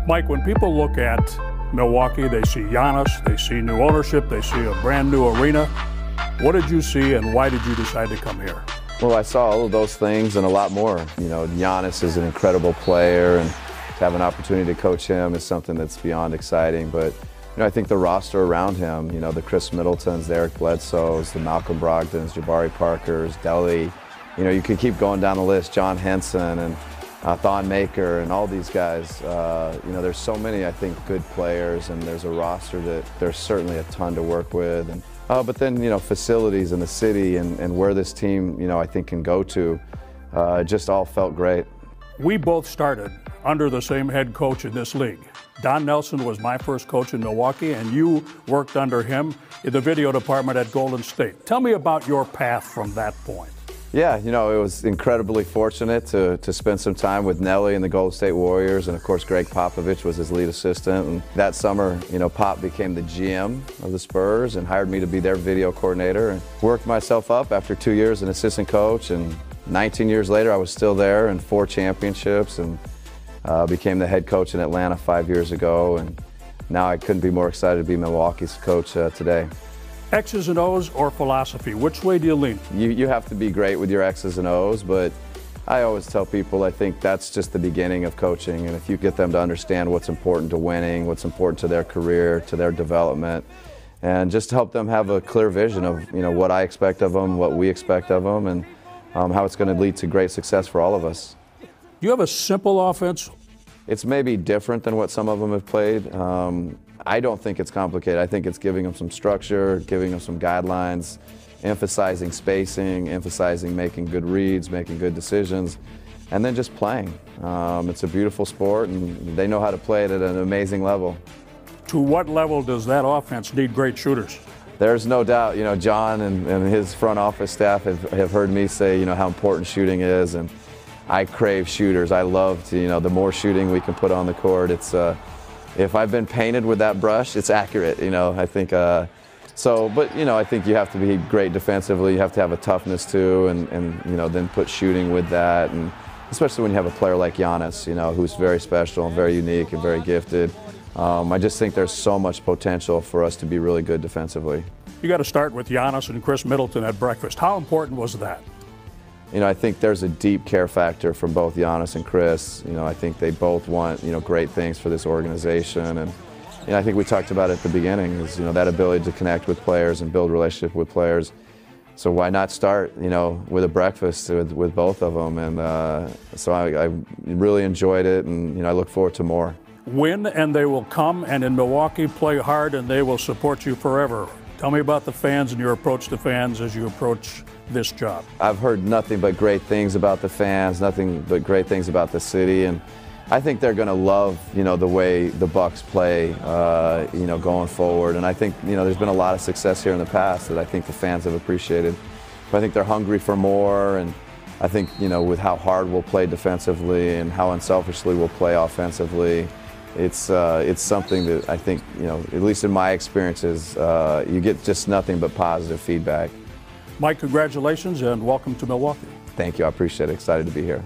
Mike, when people look at Milwaukee, they see Giannis, they see new ownership, they see a brand new arena. What did you see and why did you decide to come here? Well, I saw all of those things and a lot more. You know, Giannis is an incredible player, and to have an opportunity to coach him is something that's beyond exciting. But, you know, I think the roster around him, you know, the Chris Middletons, the Eric Bledsoes, the Malcolm Brogdons, Jabari Parkers, Delly, you know, you could keep going down the list, John Henson and Thon Maker and all these guys. You know, there's so many, I think, good players, and there's a roster that there's certainly a ton to work with. And, but then, you know, facilities in the city and where this team, you know, I think can go to, it just all felt great. We both started under the same head coach in this league. Don Nelson was my first coach in Milwaukee, and you worked under him in the video department at Golden State. Tell me about your path from that point. Yeah, you know, it was incredibly fortunate to spend some time with Nelly and the Golden State Warriors, and of course Greg Popovich was his lead assistant. And that summer, you know, Pop became the GM of the Spurs and hired me to be their video coordinator, and worked myself up after 2 years as an assistant coach, and 19 years later I was still there and 4 championships, and became the head coach in Atlanta 5 years ago, and now I couldn't be more excited to be Milwaukee's coach today. X's and O's or philosophy, which way do you lean? You have to be great with your X's and O's, but I always tell people I think that's just the beginning of coaching, and if you get them to understand what's important to winning, what's important to their career, to their development, and just to help them have a clear vision of, you know, what I expect of them, what we expect of them, and how it's going to lead to great success for all of us. Do you have a simple offense? It's maybe different than what some of them have played. I don't think it's complicated. I think it's giving them some structure, giving them some guidelines, emphasizing spacing, emphasizing making good reads, making good decisions, and then just playing. It's a beautiful sport, and they know how to play it at an amazing level. To what level does that offense need great shooters? There's no doubt. You know, John and his front office staff have heard me say, you know, how important shooting is, and I crave shooters. I love to, you know, the more shooting we can put on the court. It's if I've been painted with that brush, it's accurate, you know. I think but you know, I think you have to be great defensively. You have to have a toughness too, and you know, then put shooting with that, and especially when you have a player like Giannis, you know, who's very special and very unique and very gifted. I just think there's so much potential for us to be really good defensively. You got to start with Giannis and Chris Middleton at breakfast. How important was that? You know, I think there's a deep care factor from both Giannis and Chris. You know, I think they both want, you know, great things for this organization, and you know, I think we talked about it at the beginning, is, you know, that ability to connect with players and build relationships with players. So why not start, you know, with a breakfast with both of them? And so I really enjoyed it, and you know, I look forward to more. Win and they will come, and in Milwaukee, play hard and they will support you forever. Tell me about the fans and your approach to fans as you approach this job. I've heard nothing but great things about the fans, nothing but great things about the city, and I think they're going to love, you know, the way the Bucks play, you know, going forward. And I think, you know, there's been a lot of success here in the past that I think the fans have appreciated. But I think they're hungry for more, and I think, you know, with how hard we'll play defensively and how unselfishly we'll play offensively, it's something that I think, you know, at least in my experiences, you get just nothing but positive feedback. Mike, congratulations and welcome to Milwaukee. Thank you. I appreciate it. Excited to be here.